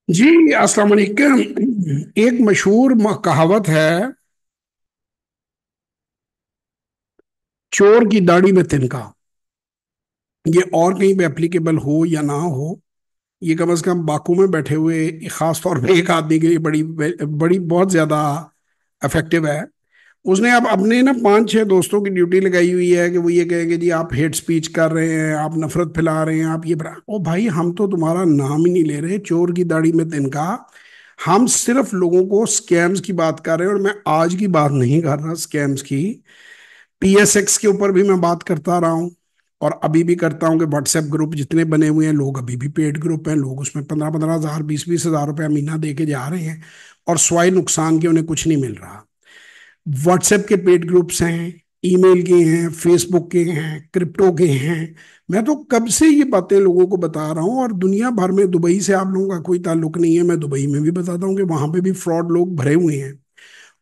जी, अस्सलाम वालेकुम। एक मशहूर कहावत है, चोर की दाढ़ी में तिनका। ये और कहीं पे एप्लीकेबल हो या ना हो, ये कम से कम बाकू में बैठे हुए खास तौर पे एक आदमी के लिए बड़ी बड़ी बहुत ज्यादा इफेक्टिव है। उसने अब अपने ना पांच छह दोस्तों की ड्यूटी लगाई हुई है कि वो ये कहेंगे जी आप हेट स्पीच कर रहे हैं, आप नफरत फैला रहे हैं, आप ये बड़ा ओ भाई, हम तो तुम्हारा नाम ही नहीं ले रहे, चोर की दाढ़ी में तिनका। हम सिर्फ लोगों को स्कैम्स की बात कर रहे हैं, और मैं आज की बात नहीं कर रहा स्कैम्स की। पीएसएक्स के ऊपर भी मैं बात करता रहा हूँ, और अभी भी करता हूँ कि व्हाट्सएप ग्रुप जितने बने हुए हैं, लोग अभी भी पेड ग्रुप हैं, लोग उसमें 15-15 हज़ार 20-20 हज़ार रुपया महीना दे के जा रहे हैं, और स्वाय नुकसान के उन्हें कुछ नहीं मिल रहा। व्हाट्सएप के पेड ग्रुप्स हैं, ईमेल के हैं, फेसबुक के हैं, क्रिप्टो के हैं। मैं तो कब से ये बातें लोगों को बता रहा हूँ, और दुनिया भर में, दुबई से आप लोगों का कोई ताल्लुक नहीं है, मैं दुबई में भी बताता हूँ कि वहां पे भी फ्रॉड लोग भरे हुए हैं।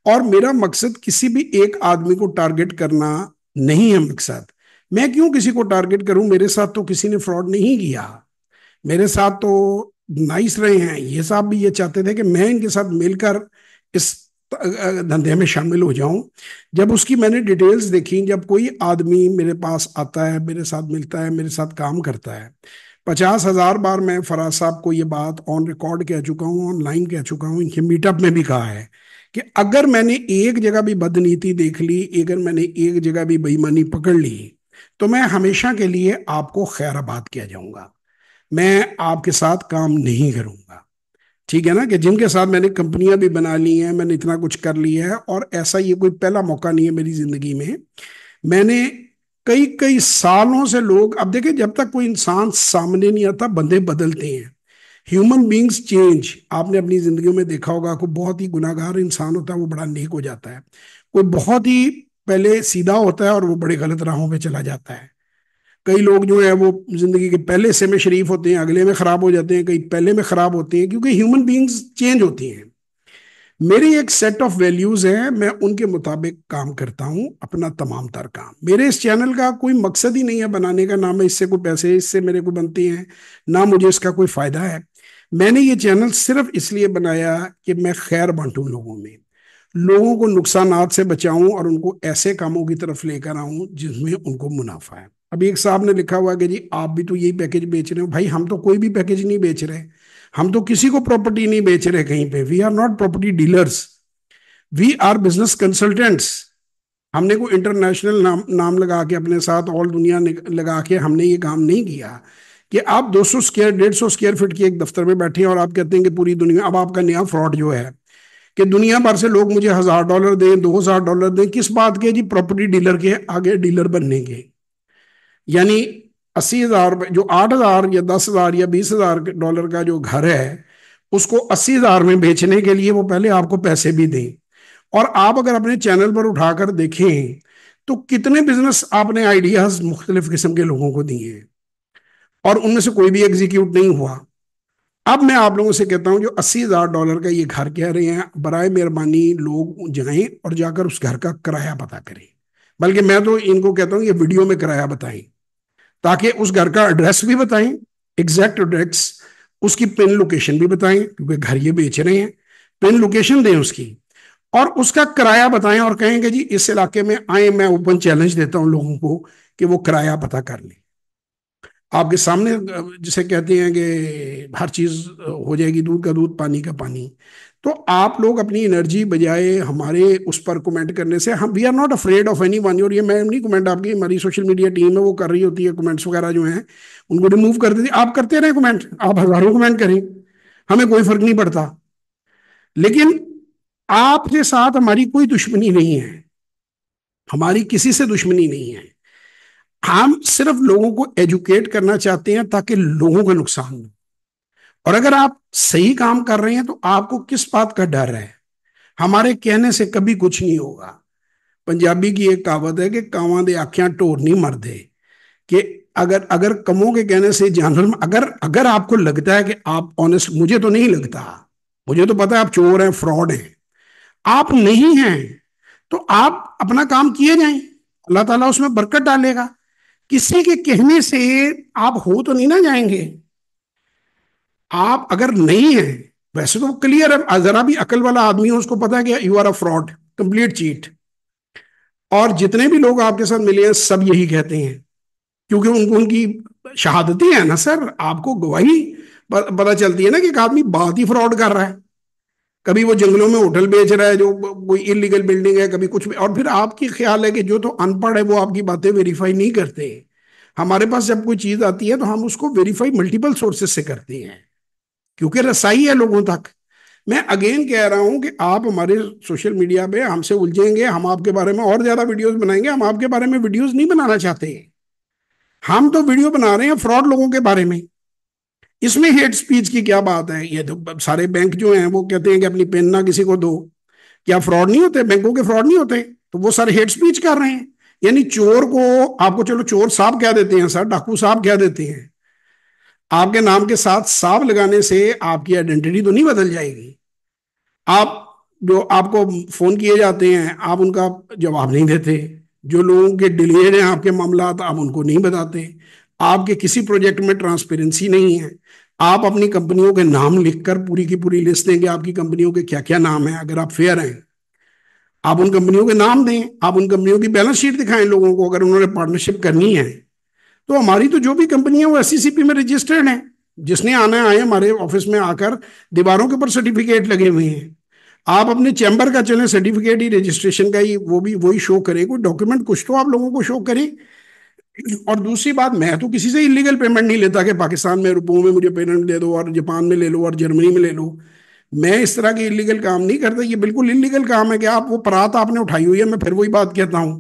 और मेरा मकसद किसी भी एक आदमी को टारगेट करना नहीं है मकसद। मैं क्यों किसी को टारगेट करूं? मेरे साथ तो किसी ने फ्रॉड नहीं किया। मेरे साथ तो नाइस रहे हैं। ये साहब भी ये चाहते थे कि मैं इनके साथ मिलकर इस धंधे में शामिल हो जाऊं। जब उसकी मैंने डिटेल्स देखी, जब कोई आदमी मेरे पास आता है, मेरे साथ मिलता है, मेरे साथ काम करता है, 50,000 बार मैं फराज साहब को ये बात ऑन रिकॉर्ड कह चुका हूँ, ऑनलाइन कह चुका हूँ, इनके मीटअप में भी कहा है कि अगर मैंने एक जगह भी बदनीति देख ली, अगर मैंने एक जगह भी बेईमानी पकड़ ली, तो मैं हमेशा के लिए आपको खैराबाद किया जाऊंगा। मैं आपके साथ काम नहीं करूंगा। ठीक है ना? कि जिनके साथ मैंने कंपनियां भी बना ली हैं, मैंने इतना कुछ कर लिया है, और ऐसा ये कोई पहला मौका नहीं है मेरी जिंदगी में। मैंने कई कई सालों से, लोग अब देखिए, जब तक कोई इंसान सामने नहीं आता बंदे बदलते हैं। Human beings change. आपने अपनी जिंदगी में देखा होगा, कोई बहुत ही गुनाहगार इंसान होता है, वो बड़ा नेक हो जाता है। कोई बहुत ही पहले सीधा होता है और वो बड़े गलत राहों पे चला जाता है। कई लोग जो है वो जिंदगी के पहले हिस्से में शरीफ होते हैं, अगले में खराब हो जाते हैं, कई पहले में खराब होते हैं, क्योंकि ह्यूमन बींग्स चेंज होती हैं। मेरी एक सेट ऑफ वैल्यूज है, मैं उनके मुताबिक काम करता हूं अपना तमाम तर काम। मेरे इस चैनल का कोई मकसद ही नहीं है बनाने का, ना मैं इससे कोई पैसे इससे मेरे को बनते हैं, ना मुझे इसका कोई फायदा है। मैंने ये चैनल सिर्फ इसलिए बनाया कि मैं खैर बांटूं लोगों में, लोगों को नुकसानात से बचाऊं, और उनको ऐसे कामों की तरफ लेकर आऊं जिसमें उनको मुनाफा है। अभी एक साहब ने लिखा हुआ कि जी आप भी तो यही पैकेज बेच रहे हो। भाई, हम तो कोई भी पैकेज नहीं बेच रहे। हम तो किसी को प्रॉपर्टी नहीं बेच रहे कहीं पे। We are not property dealers, we are business consultants. हमने कोई इंटरनेशनल नाम लगा के अपने साथ ऑल दुनिया लगा के हमने ये काम नहीं किया कि आप 200 स्क्वायर 150 स्क्वायर फीट के एक दफ्तर में बैठे हैं और आप कहते हैं कि पूरी दुनिया। अब आपका नया फ्रॉड जो है कि दुनिया भर से लोग मुझे $1,000 दें, $2,000 दें, किस बात के? जी प्रॉपर्टी डीलर के आगे डीलर बनने के। यानी 80,000, जो 8,000 या 10,000 या $20,000 का जो घर है, उसको 80,000 में बेचने के लिए वो पहले आपको पैसे भी दें। और आप अगर अपने चैनल पर उठाकर देखें तो कितने बिजनेस आपने आइडियाज मुख्तलिफ किस्म के लोगों को दिए हैं, और उनमें से कोई भी एग्जीक्यूट नहीं हुआ। अब मैं आप लोगों से कहता हूं, जो $80,000 का ये घर कह रहे हैं, बराए मेहरबानी लोग जाएं और जाकर उस घर का किराया पता करें। बल्कि मैं तो इनको कहता हूं ये वीडियो में किराया बताएं, ताकि उस घर का एड्रेस भी बताएं, एग्जैक्ट एड्रेस, उसकी पिन लोकेशन भी बताएं, क्योंकि घर ये बेच रहे हैं। पिन लोकेशन दें उसकी, और उसका किराया बताएं, और कहेंगे जी इस इलाके में आए। मैं ओपन चैलेंज देता हूं लोगों को कि वो किराया पता कर लें आपके सामने। जिसे कहते हैं कि हर चीज हो जाएगी, दूध का दूध पानी का पानी। तो आप लोग अपनी एनर्जी बजाय हमारे उस पर कमेंट करने से, हम we are not afraid of anyone. और ये मैं नहीं कमेंट, आपकी हमारी सोशल मीडिया टीम है वो कर रही होती है, कमेंट्स वगैरह जो हैं उनको रिमूव कर देती। आप करते रहे कमेंट, आप हजारों कमेंट करें, हमें कोई फर्क नहीं पड़ता। लेकिन आपके साथ हमारी कोई दुश्मनी नहीं है, हमारी किसी से दुश्मनी नहीं है। हम सिर्फ लोगों को एजुकेट करना चाहते हैं ताकि लोगों का नुकसान हो। और अगर आप सही काम कर रहे हैं तो आपको किस बात का डर है? हमारे कहने से कभी कुछ नहीं होगा। पंजाबी की एक कहावत है कि कावां दे आख्या ढोर नहीं मरदे। कि अगर अगर कमों के कहने से जानवर, अगर अगर आपको लगता है कि आप ऑनेस्ट, मुझे तो नहीं लगता, मुझे तो पता है आप चोर हैं, फ्रॉड हैं, आप नहीं हैं, तो आप अपना काम किए जाएं, अल्लाह ताला उसमें बरकत डालेगा। किसी के कहने से आप हो तो नहीं ना जाएंगे। आप अगर नहीं है वैसे तो क्लियर है, जरा भी अकल वाला आदमी है उसको पता है कि you are a fraud, complete cheat. और जितने भी लोग आपके साथ मिले हैं सब यही कहते हैं, क्योंकि उनको उनकी शहादतें हैं ना सर, आपको गवाही पता चलती है ना कि एक आदमी बात ही फ्रॉड कर रहा है। कभी वो जंगलों में होटल बेच रहा है जो कोई इलीगल बिल्डिंग है, कभी कुछ भी, और फिर आपकी ख्याल है कि जो तो अनपढ़ है वो आपकी बातें वेरीफाई नहीं करते। हमारे पास जब कोई चीज आती है तो हम उसको वेरीफाई मल्टीपल सोर्सेज से करते हैं, क्योंकि रसाई है लोगों तक। मैं अगेन कह रहा हूं कि आप हमारे सोशल मीडिया पे हमसे उलझेंगे, हम आपके बारे में और ज्यादा वीडियोस बनाएंगे। हम आपके बारे में वीडियोस नहीं बनाना चाहते, हम तो वीडियो बना रहे हैं फ्रॉड लोगों के बारे में। इसमें हेट स्पीच की क्या बात है? ये तो सारे बैंक जो हैं वो कहते हैं कि अपनी पेन ना किसी को दो। क्या फ्रॉड नहीं होते? बैंकों के फ्रॉड नहीं होते? तो वो सारे हेट स्पीच कर रहे हैं। यानी चोर को आपको चलो चोर साहब कह देते हैं सर, डाकू साहब कह देते हैं, आपके नाम के साथ साहब लगाने से आपकी आइडेंटिटी तो नहीं बदल जाएगी। आप जो आपको फोन किए जाते हैं आप उनका जवाब नहीं देते, जो लोगों के डिलेड हैं आपके मामला आप उनको नहीं बताते, आपके किसी प्रोजेक्ट में ट्रांसपेरेंसी नहीं है। आप अपनी कंपनियों के नाम लिखकर पूरी की पूरी लिस्ट देंगे आपकी कंपनियों के क्या क्या नाम है, अगर आप फेयर हैं आप उन कंपनियों के नाम दें, आप उन कंपनियों की बैलेंस शीट दिखाएं लोगों को, अगर उन्होंने पार्टनरशिप करनी है। तो हमारी तो जो भी कंपनी है वो एससीसीपी में रजिस्टर्ड है। जिसने आना है आए, हमारे ऑफिस में आकर दीवारों के ऊपर सर्टिफिकेट लगे हुए हैं। आप अपने चैम्बर का चलें, सर्टिफिकेट ही रजिस्ट्रेशन का ही वो भी वही शो करें, कोई डॉक्यूमेंट कुछ तो आप लोगों को शो करें। और दूसरी बात, मैं तो किसी से इलीगल पेमेंट नहीं लेता कि पाकिस्तान में रुपयों में मुझे पेमेंट दे दो और जापान में ले लो और जर्मनी में ले लो। मैं इस तरह के इलीगल काम नहीं करता। ये बिल्कुल इलीगल काम है कि आप वो परात आपने उठाई हुई है, मैं फिर वही बात कहता हूँ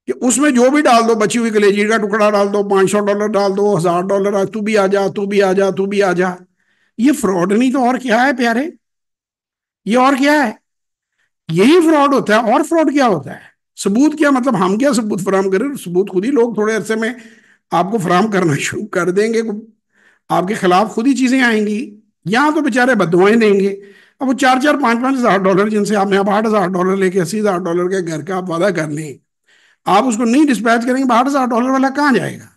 कि उसमें जो भी डाल दो, बची हुई कलेजी का टुकड़ा डाल दो, $500 डाल दो, $1000, तू भी आ जा, तू भी आ जा, तू भी आ जा। ये फ्रॉड नहीं तो और क्या है प्यारे? ये और क्या है? यही फ्रॉड होता है। और फ्रॉड क्या होता है? सबूत क्या? मतलब हम क्या सबूत फराम करें? सबूत खुद ही लोग थोड़े अरसे में आपको फराम करना शुरू कर देंगे, आपके खिलाफ खुद ही चीजें आएंगी। यहाँ तो बेचारे बददुआएं देंगे। अब वो 4-4 5-5 हजार डॉलर जिनसे आपने आप $8,000 लेके $80,000 के घर का आप वादा कर लें, आप उसको नहीं डिस्पैच करेंगे, $8,000 वाला कहाँ जाएगा?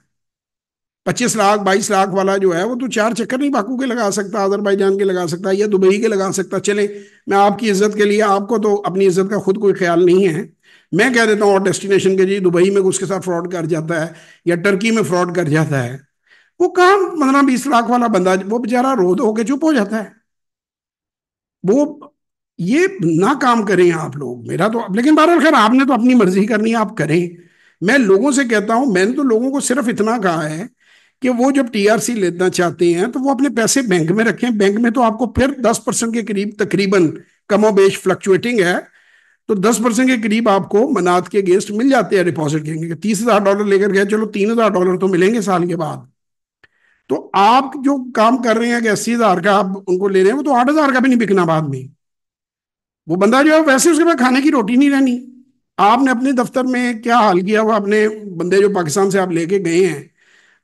25 लाख 22 लाख वाला जो है वो तो चार चक्कर नहीं बाकू के लगा सकता, अजरबैजान के लगा सकता या दुबई के लगा सकता। चले, मैं आपकी इज्जत के लिए, आपको तो अपनी इज्जत का खुद कोई ख्याल नहीं है, मैं कह देता हूँ और डेस्टिनेशन के जी दुबई में उसके साथ फ्रॉड कर जाता है या टर्की में फ्रॉड कर जाता है, वो काम 15-20 लाख वाला बंदा वो बेचारा रो धो के चुप हो जाता है। वो ये ना काम करें आप लोग, मेरा तो। लेकिन बहरहाल खैर, आपने तो अपनी मर्जी करनी है, आप करें। मैं लोगों से कहता हूं, मैंने तो लोगों को सिर्फ इतना कहा है कि वो जब टीआरसी लेना चाहते हैं तो वो अपने पैसे बैंक में रखें। बैंक में तो आपको फिर 10% के करीब तकरीबन, कमोबेश फ्लक्चुएटिंग है, तो 10% के करीब आपको मनात के अगेंस्ट मिल जाते हैं डिपॉजिट के। $30,000 लेकर गए, चलो $3,000 तो मिलेंगे साल के बाद। तो आप जो काम कर रहे हैं कि 80,000 का आप उनको ले रहे हैं, वो तो 8,000 का भी नहीं बिकना बाद में। वो बंदा जो है वैसे उसके पास खाने की रोटी नहीं रहनी। आपने अपने दफ्तर में क्या हाल किया हुआ, अपने बंदे जो पाकिस्तान से आप लेके गए हैं,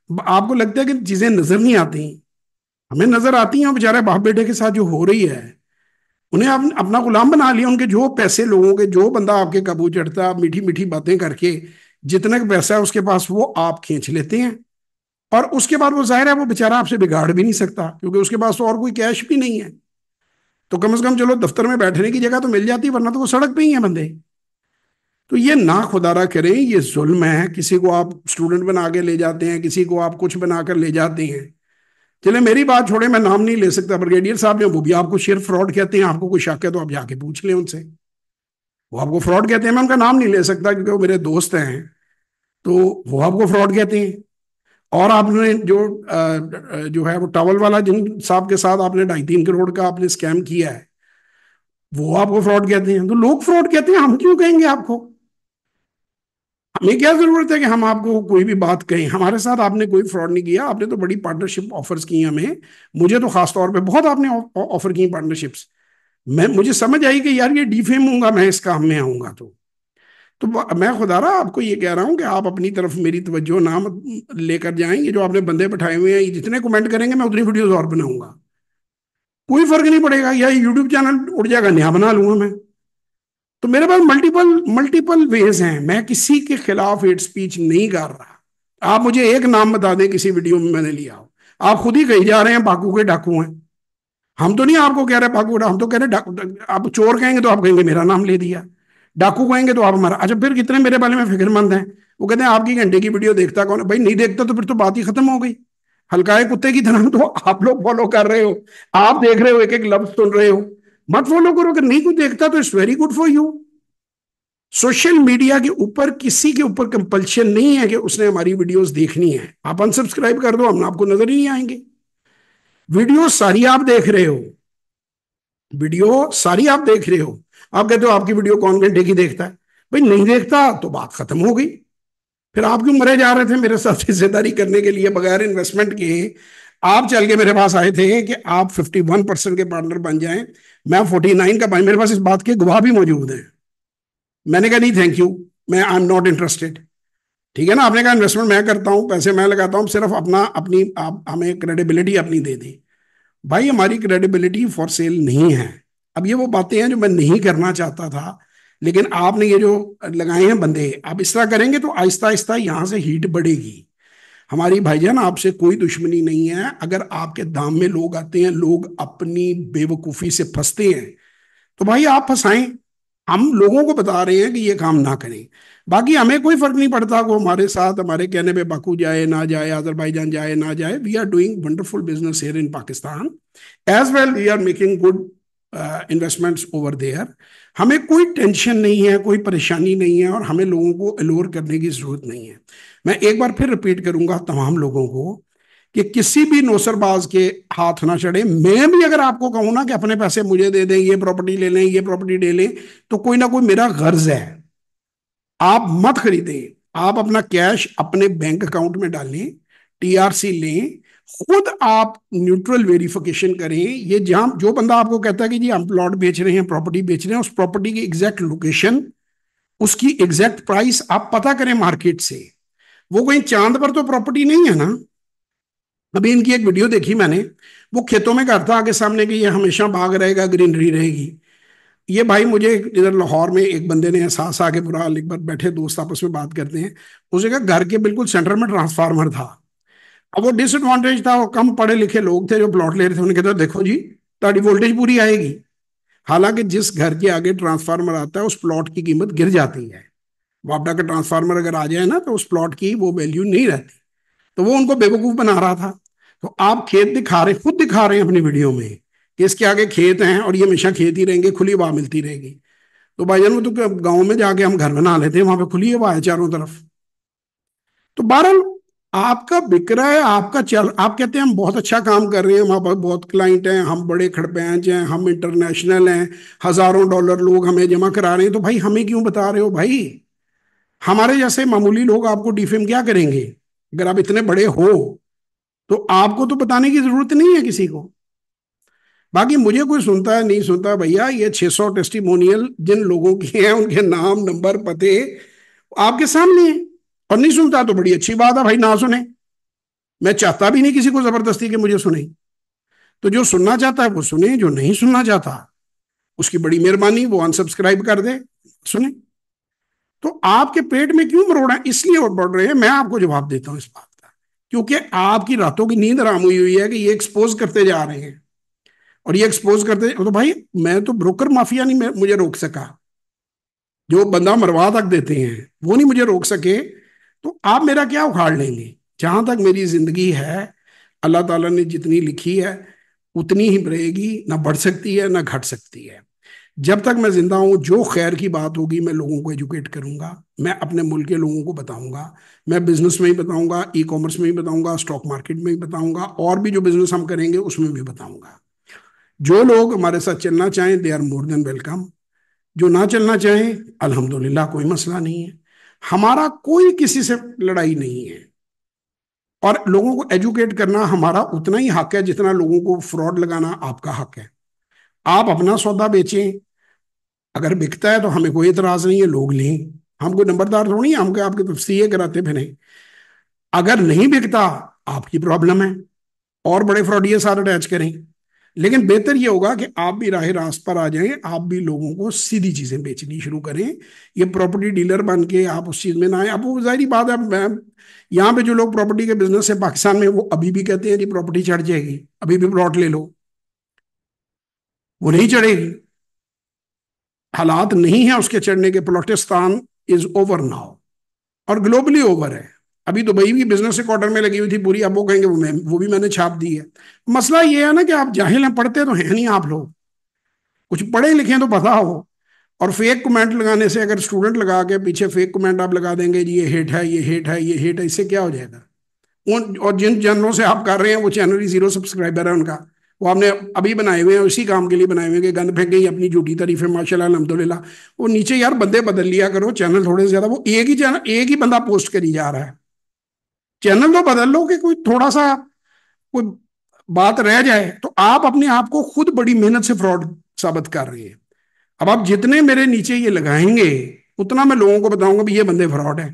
आपको लगता है कि चीजें नजर नहीं आती? हमें नजर आती हैं। बेचारे बाप बेटे के साथ जो हो रही है, उन्हें आप अपना गुलाम बना लिया। उनके जो पैसे, लोगों के जो बंदा आपके काबू चढ़ता है, आप मीठी मीठी बातें करके जितना पैसा है उसके पास वो आप खींच लेते हैं। और उसके बाद वो जाहिर है वो बेचारा आपसे बिगाड़ भी नहीं सकता, क्योंकि उसके पास तो और कोई कैश भी नहीं है। तो कम से कम चलो दफ्तर में बैठने की जगह तो मिल जाती, वरना तो वो सड़क पे ही है बंदे। तो ये ना खुदारा करें, ये जुल्म है। किसी को आप स्टूडेंट बना के ले जाते हैं, किसी को आप कुछ बनाकर ले जाते हैं। चले मेरी बात छोड़े, मैं नाम नहीं ले सकता, ब्रिगेडियर साहब ने वो भी आपको शेर फ्रॉड कहते हैं। आपको कोई शक है तो आप जाके पूछ लें उनसे, वो आपको फ्रॉड कहते हैं। मैं उनका नाम नहीं ले सकता क्योंकि वो मेरे दोस्त हैं, तो वो आपको फ्रॉड कहते हैं। और आपने जो है वो टावल वाला जिन साहब के साथ आपने 2.5-3 करोड़ का आपने स्कैम किया है, वो आपको फ्रॉड कहते हैं। तो लोग फ्रॉड कहते हैं, हम क्यों कहेंगे आपको? हमें क्या जरूरत है कि हम आपको कोई भी बात कहें? हमारे साथ आपने कोई फ्रॉड नहीं किया, आपने तो बड़ी पार्टनरशिप ऑफर्स की हमें। मुझे तो खास तौर पे बहुत आपने ऑफर की पार्टनरशिप्स। मुझे समझ आई कि यार ये डिफेम होऊंगा मैं इस काम में आऊंगा। तो मैं खुदारा आपको ये कह रहा हूं कि आप अपनी तरफ मेरी तवज्जो ना लेकर जाएं। ये जो आपने बंदे बैठाए हुए हैं, ये जितने कमेंट करेंगे मैं उतनी वीडियोस और बनाऊंगा, कोई फर्क नहीं पड़ेगा। या यूट्यूब चैनल उड़ जाएगा, नया बना लूंगा मैं। तो मेरे पास मल्टीपल मल्टीपल वेज हैं। मैं किसी के खिलाफ हेट स्पीच नहीं कर रहा। आप मुझे एक नाम बता दें किसी वीडियो में मैंने लिया हो। आप खुद ही कही जा रहे हैं बाकू के डाकू हैं। हम तो नहीं आपको कह रहे भागो, हम तो कह रहे आप चोर कहेंगे तो आप कहेंगे मेरा नाम ले दिया, डाकू कहेंगे तो आप हमारा। अच्छा फिर कितने मेरे बारे में फिक्रमंद हैं? वो कहते हैं आपकी घंटे की वीडियो देखता कौन है? भाई नहीं देखता तो फिर तो बात ही खत्म हो गई। हल्काए कुत्ते की तरह तो आप लोग फॉलो कर रहे हो, आप देख रहे हो, एक एक लफ्ज सुन रहे हो, मत फॉलो करो। अगर नहीं कुछ देखता तो it's very good for you. Social media के ऊपर किसी के ऊपर कंपल्शन नहीं है कि उसने हमारी वीडियोस देखनी है। आप अनसब्सक्राइब कर दो, हम आपको नजर ही नहीं आएंगे। वीडियो सारी आप देख रहे हो, वीडियो सारी आप देख रहे हो, आप कहते हो आपकी वीडियो कौन घंटे की देखता है? भाई नहीं देखता तो बात खत्म हो गई। फिर आप क्यों मरे जा रहे थे मेरे साथ हिस्सेदारी करने के लिए बगैर इन्वेस्टमेंट के? आप चल के मेरे पास आए थे कि आप 51% के पार्टनर बन जाएं, मैं 49 का बन, मेरे पास इस बात के गवाह भी मौजूद हैं। मैंने कहा नहीं थैंक यू, मैं आई एम नॉट इंटरेस्टेड। ठीक है ना, आपने कहा इन्वेस्टमेंट मैं करता हूं, पैसे मैं लगाता हूं, सिर्फ अपना अपनी आप हमें क्रेडिबिलिटी अपनी दे दी। भाई हमारी क्रेडिबिलिटी फॉर सेल नहीं है। अब ये वो बातें हैं जो मैं नहीं करना चाहता था, लेकिन आपने ये जो लगाए हैं बंदे, आप इस तरह करेंगे तो आहिस्ता आहिस्ता यहां से हीट बढ़ेगी। हमारी भाईजान आपसे कोई दुश्मनी नहीं है। अगर आपके दाम में लोग आते हैं, लोग अपनी बेवकूफी से फंसते हैं, तो भाई आप फंसाएं। हम लोगों को बता रहे हैं कि ये काम ना करें। बाकी हमें कोई फर्क नहीं पड़ता वो हमारे साथ हमारे कहने पे बाकू जाए ना जाए, अजरबैजान जाए ना जाए। We are doing wonderful business here in Pakistan as well, we are making good investments over there. हमें कोई टेंशन नहीं है, कोई परेशानी नहीं है, और हमें लोगों को अलोर करने की जरूरत नहीं है। मैं एक बार फिर रिपीट करूंगा तमाम लोगों को कि किसी भी नौसरबाज के हाथ ना चढ़े। मैं भी अगर आपको कहूं ना कि अपने पैसे मुझे दे दें, ये प्रॉपर्टी ले लें, ये प्रॉपर्टी ले लें, तो कोई ना कोई मेरा गर्ज है। आप मत खरीदें, आप अपना कैश अपने बैंक अकाउंट में डालें, टीआरसी लें, खुद आप न्यूट्रल वेरिफिकेशन करें। ये जहां जो बंदा आपको कहता है कि जी हम प्लॉट बेच रहे हैं, प्रॉपर्टी बेच रहे हैं, उस प्रॉपर्टी की एग्जैक्ट लोकेशन, उसकी एग्जैक्ट प्राइस आप पता करें मार्केट से। वो कहीं चांद पर तो प्रॉपर्टी नहीं है ना। अभी इनकी एक वीडियो देखी मैंने, वो खेतों में घर था आगे सामने कि ये हमेशा बाग रहेगा, ग्रीनरी रहेगी। ये भाई मुझे इधर लाहौर में एक बंदे ने एहसास आके बुरा हाल, एक बार बैठे दोस्त आपस में बात करते हैं, उसने कहा घर के बिल्कुल सेंटर में ट्रांसफार्मर था। अब वो डिसएडवांटेज था, वो कम पढ़े लिखे लोग थे जो प्लॉट ले रहे थे, उन्हें कहता देखो जी ताड़ी वोल्टेज पूरी आएगी। हालांकि जिस घर के आगे ट्रांसफार्मर आता है उस प्लॉट की कीमत गिर जाती है। वापडा का ट्रांसफार्मर अगर आ जाए ना तो उस प्लॉट की वो वैल्यू नहीं रहती। तो वो उनको बेवकूफ बना रहा था। तो आप खेत दिखा रहे, खुद दिखा रहे हैं अपनी वीडियो में कि इसके आगे खेत हैं और ये हमेशा खेत ही रहेंगे, खुली हवा मिलती रहेगी। तो भाईजान वो तो गाँव में जाके हम घर बना लेते हैं, वहां पे खुली हवा है चारों तरफ। तो बहरहाल आपका बिक रहा है, आपका चल, आप कहते हैं हम बहुत अच्छा काम कर रहे हैं, हमारे पास बहुत क्लाइंट हैं, हम बड़े खड़पैंच हैं, हम इंटरनेशनल हैं, हजारों डॉलर लोग हमें जमा करा रहे हैं, तो भाई हमें क्यों बता रहे हो भाई? हमारे जैसे मामूली लोग आपको डिफेम क्या करेंगे? अगर आप इतने बड़े हो तो आपको तो बताने की जरूरत नहीं है किसी को। बाकी मुझे कोई सुनता है नहीं सुनता भैया, ये 600 टेस्टिमोनियल जिन लोगों के हैं उनके नाम नंबर पते आपके सामने है। और नहीं सुनता तो बड़ी अच्छी बात है भाई, ना सुने। मैं चाहता भी नहीं किसी को जबरदस्ती के मुझे सुने। तो जो सुनना चाहता है वो सुने, जो नहीं सुनना चाहता उसकी बड़ी मेहरबानी, वो अनसब्सक्राइब कर दे, सुने। तो आपके पेट में क्यों मरोड़ा है? इसलिए और बढ़ रहे हैं। मैं आपको जवाब देता हूं इस बात का, क्योंकि आपकी रातों की नींद हराम हुई हुई है कि ये एक्सपोज करते जा रहे हैं। और ये एक्सपोज करते तो भाई मैं तो ब्रोकर माफिया नहीं मुझे रोक सका। जो बंदा मरवा तक देते हैं वो नहीं मुझे रोक सके, तो आप मेरा क्या उखाड़ लेंगे? जहां तक मेरी जिंदगी है, अल्लाह ताला ने जितनी लिखी है उतनी ही रहेगी, ना बढ़ सकती है ना घट सकती है। जब तक मैं जिंदा हूं जो खैर की बात होगी मैं लोगों को एजुकेट करूंगा, मैं अपने मुल्क के लोगों को बताऊंगा। मैं बिजनेस में ही बताऊंगा, ई कॉमर्स में ही बताऊंगा, स्टॉक मार्केट में ही बताऊंगा, और भी जो बिजनेस हम करेंगे उसमें भी बताऊंगा। जो लोग हमारे साथ चलना चाहें they are more than welcome, जो ना चलना चाहें अल्हम्दुलिल्लाह, कोई मसला नहीं है। हमारा कोई किसी से लड़ाई नहीं है। और लोगों को एजुकेट करना हमारा उतना ही हक है जितना लोगों को फ्रॉड लगाना आपका हक है। आप अपना सौदा बेचें, अगर बिकता है तो हमें कोई एतराज नहीं है, लोग लें। हम कोई नंबरदार थोड़ी हैं, हम क्या आपके सीए कराते फिरें। अगर नहीं बिकता आपकी प्रॉब्लम है, और बड़े फ्रॉडिये साथ अटैच करें। लेकिन बेहतर ये होगा कि आप भी राह रास्त पर आ जाएं, आप भी लोगों को सीधी चीजें बेचनी शुरू करें। ये प्रॉपर्टी डीलर बन के आप उस चीज में ना आए। अब वो जाहिर बात है, मैं यहाँ पे जो लोग प्रॉपर्टी के बिजनेस है पाकिस्तान में, वो अभी भी कहते हैं जी प्रॉपर्टी चढ़ जाएगी, अभी भी प्लॉट ले लो। वो नहीं चढ़ेगी, हालात नहीं है उसके चढ़ने के। बलोचिस्तान इज ओवर नाउ, और ग्लोबली ओवर है। अभी दुबई की बिजनेस क्वार्टर में लगी हुई थी पूरी, अब वो कहेंगे वो भी मैंने छाप दी है। मसला ये है ना कि आप जाहिल हैं, पढ़ते तो है नहीं आप लोग, कुछ पढ़े लिखे तो पता हो। और फेक कमेंट लगाने से, अगर स्टूडेंट लगा के पीछे फेक कमेंट आप लगा देंगे जी ये हेट है, ये हेट है, ये हेट है, इससे क्या हो जाएगा? उन और जिन चैनलों से आप कर रहे हैं वो चैनल ही जीरो सब्सक्राइबर है उनका। वो आपने अभी बनाए हुए हैं, उसी काम के लिए बनाए हुए हैं कि गंद फेंक गई अपनी झूठी तारीफें माशाल्लाह अल्हम्दुलिल्लाह। वो नीचे यार बंदे बदल लिया करो, चैनल थोड़े से ज्यादा, वो एक ही चैनल एक ही बंदा पोस्ट करी जा रहा है। चैनल तो बदल लो कि कोई थोड़ा सा कोई बात रह जाए। तो आप अपने आप को खुद बड़ी मेहनत से फ्रॉड साबित कर रहे हैं। अब आप जितने मेरे नीचे ये लगाएंगे उतना मैं लोगों को बताऊंगा भी ये बंदे फ्रॉड है।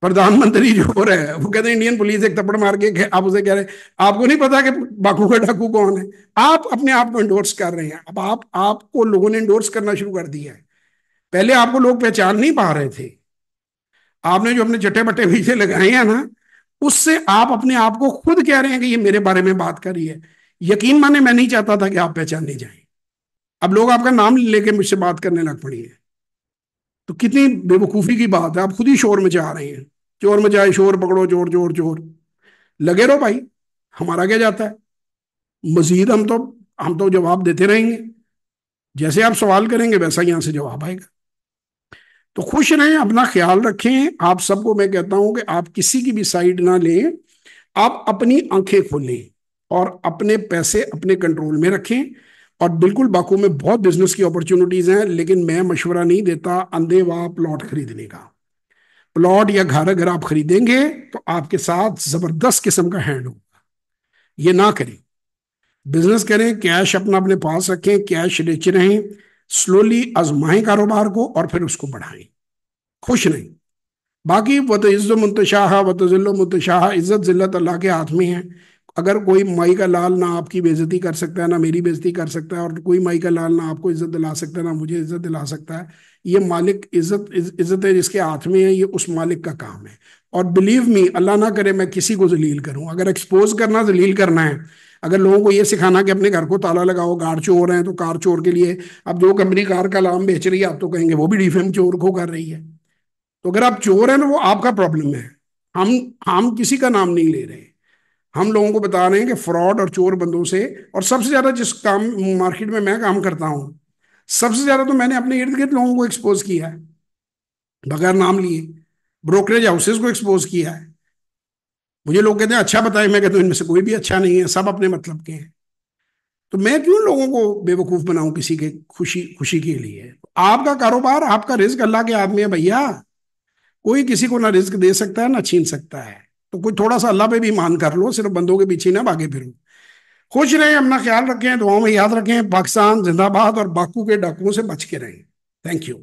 प्रधानमंत्री जो हो रहा है वो कहते हैं इंडियन पुलिस एक थप्पड़ मार के आप उसे कह रहे हैं आपको नहीं पता कि बाकू का डाकू कौन है। आप अपने आप को इंडोर्स कर रहे हैं। अब आपको लोगों ने इंडोर्स करना शुरू कर दिया है। पहले आपको लोग पहचान नहीं पा रहे थे। आपने जो अपने चट्टे बट्टे पीछे लगाए हैं ना, उससे आप अपने आप को खुद कह रहे हैं कि ये मेरे बारे में बात कर रही है। यकीन माने मैं नहीं चाहता था कि आप पहचाने जाएं। अब लोग आपका नाम लेके मुझसे बात करने लग पड़ी है। तो कितनी बेवकूफी की बात है, आप खुद ही शोर मचा रहे हैं। चोर मचाए शोर पकड़ो, चोर चोर चोर, लगे रहो भाई, हमारा क्या जाता है। मजीद हम तो जवाब देते रहेंगे। जैसे आप सवाल करेंगे वैसा ही यहां से जवाब आएगा। तो खुश रहें, अपना ख्याल रखें। आप सबको मैं कहता हूं कि आप किसी की भी साइड ना लें, आप अपनी आंखें खोलें और अपने पैसे अपने कंट्रोल में रखें। और बिल्कुल बाकू में बहुत बिजनेस की अपॉर्चुनिटीज हैं, लेकिन मैं मशवरा नहीं देता अंधेवाह प्लॉट खरीदने का। प्लॉट या घर अगर आप खरीदेंगे तो आपके साथ जबरदस्त किस्म का हैंड होगा, ये ना करें। बिजनेस करें, कैश अपना अपने पास रखें, कैश रिच रहें, स्लोली आजमाएं कारोबार को और फिर उसको बढ़ाएं। खुश नहीं। बाकी वह तो इज्जत मुंतशाह व तो जिल्लो मुंतशाह, इज्जत जिल्लत अल्लाह के हाथ में है। अगर कोई माई का लाल ना आपकी बेइज्जती कर सकता है, ना मेरी बेइज्जती कर सकता है, और कोई माई का लाल ना आपको इज्जत दिला सकता है, ना मुझे इज्जत दिला सकता है। ये मालिक इज्जत है जिसके हाथ में है, ये उस मालिक का काम है। और बिलीव मी, अल्लाह ना करे मैं किसी को जलील करूं। अगर एक्सपोज करना जलील करना है, अगर लोगों को ये सिखाना कि अपने घर को ताला लगाओ, कार चोर हैं, तो कार चोर के लिए अब जो कंपनी कार का नाम बेच रही है आप तो कहेंगे वो भी डिफेम चोर को कर रही है। तो अगर आप चोर हैं ना, वो आपका प्रॉब्लम है। हम हम किसी का नाम नहीं ले रहे। हम लोगों को बता रहे हैं कि फ्रॉड और चोर बंदों से, और सबसे ज्यादा जिस काम मार्केट में मैं काम करता हूं, सबसे ज्यादा तो मैंने अपने इर्द गिर्द लोगों को एक्सपोज किया है, बगैर नाम लिए। ब्रोकरेज हाउसेज को एक्सपोज किया है। मुझे लोग कहते हैं अच्छा बताए, मैं कहता हूं इनमें से कोई भी अच्छा नहीं है, सब अपने मतलब के हैं। तो मैं क्यों लोगों को बेवकूफ बनाऊं किसी के खुशी खुशी के लिए। आपका कारोबार, आपका रिस्क अल्लाह के हाथ में है भैया। कोई किसी को ना रिस्क दे सकता है ना छीन सकता है। तो कोई थोड़ा सा अल्लाह पे भी मान कर लो, सिर्फ बंदों के पीछे ना भागे फिरो। खुश रहें, अपना ख्याल रखें, दुआओं में याद रखें। पाकिस्तान जिंदाबाद, और बाकू के डाकुओं से बच के रहें। Thank you.